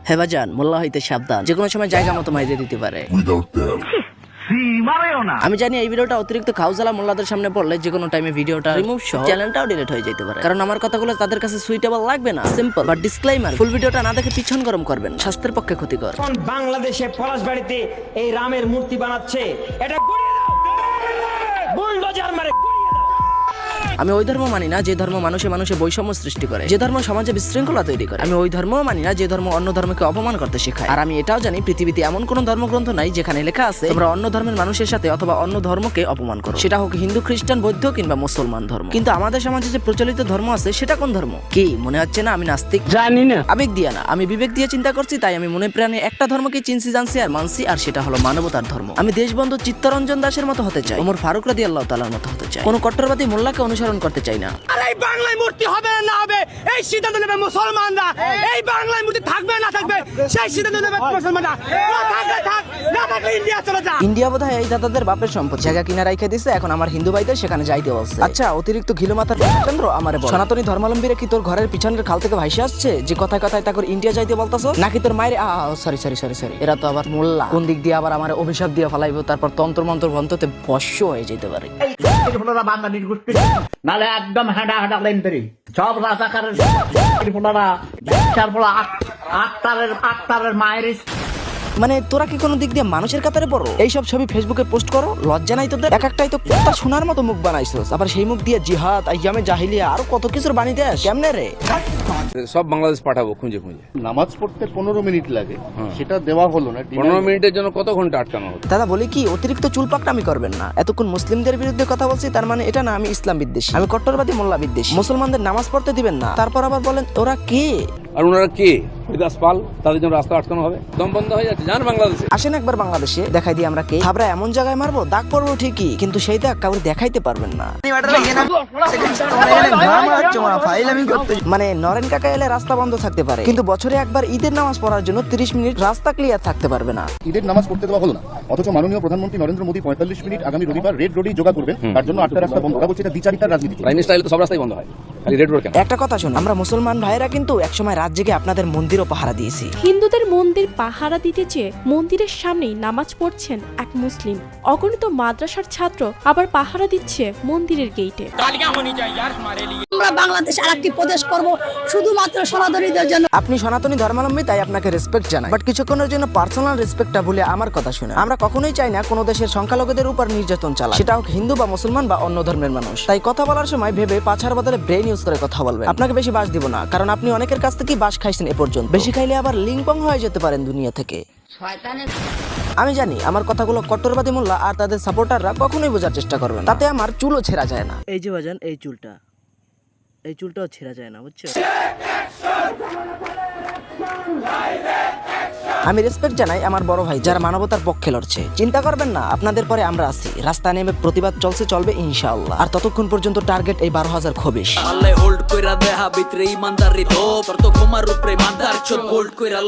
হেবাজান মোল্লা হইতে সাবধান, যে কোনো সময় জায়গা মতো মাইরে দিতে পারে। আমি জানি এই ভিডিওটা অতিরিক্ত খাউজালা মোল্লাদের সামনে পড়লে যে কোনো টাইমে ভিডিওটা রিমুভ সহ চ্যানেলটাও ডিলিট হয়ে যেতে পারে, কারণ আমার কথাগুলো তাদের কাছে সুইটেবল লাগবে না। সিম্পল বাট ডিসক্লেইমার, ফুল ভিডিওটা না দেখে পিছন গরম করবেন, স্বাস্থ্যের পক্ষে ক্ষতিকর। বাংলাদেশে পলাশবাড়িতে এই রামের মূর্তি বানাচ্ছে, এটা বুলডোজার মারে। আমি ওই ধর্ম মানি না যে ধর্ম মানুষে মানুষে বৈষম্য সৃষ্টি করে, যে ধর্ম সমাজে বিশৃঙ্খলা তৈরি করে। আমি ওই ধর্মও মানি না যে ধর্ম অন্য ধর্মকে অপমান করতে শেখায়। আর আমি এটাও জানি পৃথিবীতে এমন কোন ধর্মগ্রন্থ নাই যেখানে লেখা আছে তোমরা অন্য ধর্মের মানুষের সাথে অথবা অন্য ধর্মকে অপমান করো, সেটা হোক হিন্দু, খ্রিস্টান, বৌদ্ধ কিংবা মুসলমান ধর্ম। কিন্তু আমাদের সমাজে যে প্রচলিত ধর্ম আছে সেটা কোন ধর্ম? কি মনে হচ্ছে না আমি নাস্তিক? জানি না। আবেগ দিয়ে না, আমি বিবেক দিয়ে চিন্তা করছি। তাই আমি মনে প্রাণে একটা ধর্মকে চিনছি, জানছি আর মানছি, আর সেটা হলো মানবতার ধর্ম। আমি দেশবন্ধু চিত্তরঞ্জন দাসের মতো হতে চাই, ওমর ফারুক রাদিয়াল্লাহু তাআলার মতো হতে চাই। কোনো কট্টরবাদী মোল্লাকে অনুসরণ করতে চাই না। আর এই বাংলায় মূর্তি হবে না হবে এই সিদ্ধান্ত নেবে মুসলমানরা। এই বাংলায় মূর্তি থাকবে না থাকবে সেই সিদ্ধান্ত নেবে মুসলমানরা। না থাকলে থাক, না থাকলে ইন্ডিয়া চলে যা। ইন্ডিয়া বোধহয় এই দাদাদের বাপের সম্পদ, জায়গা কিনা রাইখে দিছে, এখন আমার হিন্দু ভাইদের সেখানে যাইতে বলছে। আচ্ছা, অতিরিক্ত ঘিলুমাথার চন্দ্র আমারে বল, সনাতনী ধর্মাবলম্বীরা কি তোর ঘরের পিছনের খাল থেকে ভাইসে আসছে যে কথায় কথায় তাকে ইন্ডিয়া যাইতে বলতাছো? নাকি তোর মায়ের সরি সরি সরি সরি, এরা তো আবার মোল্লা, কোন দিক দিয়ে আবার আমার অভিশাপ দিয়ে ফেলাইবো, তারপর তন্ত্র মন্ত্র ভন্ততে ভস্য হয়ে যেতে পারে। নালে একদম হাঁটা হাঁটা লেন্টারি সব রাজাকারের আক্তারের মায়ের। মানে তোরা কি কোনো দিক দিয়ে মানুষের কাতারে পড়ো? এইসব ছবি ফেসবুকে পোস্ট করো, লজ্জা নাই তোদের? এক একটাই তো কথা শোনার মতো মুখ বানাইছস, আবার সেই মুখ দিয়ে জিহাদ, আইয়ামে জাহিলিয়া আরো কত কিছুর বাণী দেশ। কেমনে রে? সব বাংলাদেশ পাঠাবো খুঁজে খুঁজে। নামাজ পড়তে 15 মিনিট লাগে, সেটা দেওয়া হলো না। 15 মিনিটের জন্য কত ঘন্টা আটকানো হতো? দাদা বলি কি, অতিরিক্ত চুল পাকনামি করবেন না। এতক্ষণ মুসলিমদের বিরুদ্ধে কথা বলছি, তার মানে এটা না আমি ইসলাম বিদ্বেষী, আমি কট্টরবাদী মোল্লা বিদ্বেষী। মুসলমানদের নামাজ পড়তে দিবেন না, তারপর আবার বলেন ওরা কে? আর ওনারা কে? হরিদাস পাল, তাদের জন্য রাস্তা আটকানো হবে? দম বন্ধ হয়ে যাচ্ছে। জান বাংলাদেশে আসেন একবার বাংলাদেশে, দেখাই দিই আমরা কে। থাবরা এমন জায়গায় মারবো, দাগ পড়বো ঠিকই, কিন্তু সেই দাগ কাউকে দেখাইতে পারবেন না। মানে নরেন কাকা এলে রাস্তা বন্ধ থাকতে পারে, কিন্তু বছরে একবার ঈদের নামাজ পড়ার জন্য 30 মিনিট রাস্তা ক্লিয়ার থাকতে পারবে না। ঈদের নামাজ পড়তে দেওয়া হলো না, অথচ মাননীয় প্রধানমন্ত্রী নরেন্দ্র মোদী 45 মিনিট আগামী রবিবার রেড রোডেই যোগা করবেন, তার জন্য 8টা রাস্তা বন্ধ। বলছে এটা দ্বিচারিতার রাজনীতি। লাইন স্টাইলে তো সব রাস্তাই বন্ধ হয়, খালি রেড রোড কেন? একটা কথা শুনুন, আমরা মুসলমান ভাইরা কিন্তু একসময় রাত জেগে আপনাদের মন্দিরও পাহারা দিয়েছি। হিন্দুদের মন্দির পাহারা দিতে চেয়ে মন্দিরের সামনেই নামাজ পড়ছেন এক মুসলিম। অগণিত মাদ্রাসার ছাত্র আবার পাহারা দিচ্ছে মন্দিরের গেইটে। আমরা বাংলাদেশ আরেকটি প্রদেশ করব শুধুমাত্র সনাতনীদের জন্য। আপনি সনাতনী ধর্মাবলম্বী, তাই আপনাকে রেসপেক্ট জানাই, বাট কিছুক্ষণের জন্য পার্সোনাল রেসপেক্টটা ভুলে আমার কথা শুনে। আমরা কখনোই চাই না কোনো দেশের সংখ্যালঘুদের উপর নির্যাতন চালা, সেটা হোক হিন্দু বা মুসলমান বা অন্য ধর্মের মানুষ। তাই কথা বলার সময় ভেবে পাছার বদলে ব্রেন ইউজ করে কথা বলবেন। আপনাকে বেশি বাস দিব না, কারণ আপনি অনেকের কাছ থেকেই বাস খাইছেন এ পর্যন্ত। বেশি খাইলে আবার লিংপং হয়ে যেতে পারেন দুনিয়া থেকে। আমি জানি আমার কথাগুলো কট্টরবাদী মোল্লা আর তাদের সাপোর্টাররা কখনোই বোঝার চেষ্টা করবেন, তাতে আমার চুলও ছেঁড়া যায় না। এই যে বাজান, এই চুলটাও ছেঁড়া যায় না, বুঝছো? আমি রেসপেক্ট জানাই আমার বড় ভাই যারা মানবতার পক্ষে লড়ছে। চিন্তা করবেন না, আপনাদের পরে আমরা আছি। রাস্তা নেমে প্রতিবাদ চলবে ইনশাআল্লাহ। আর ততক্ষণ পর্যন্ত টার্গেট এই 12,000 খবিশ। হোল্ড কইরা দেহা ভিতরে ইমানদারি তো তোর তো ঘুমার উপরে ইমানদার চোখ হোল্ড কইরা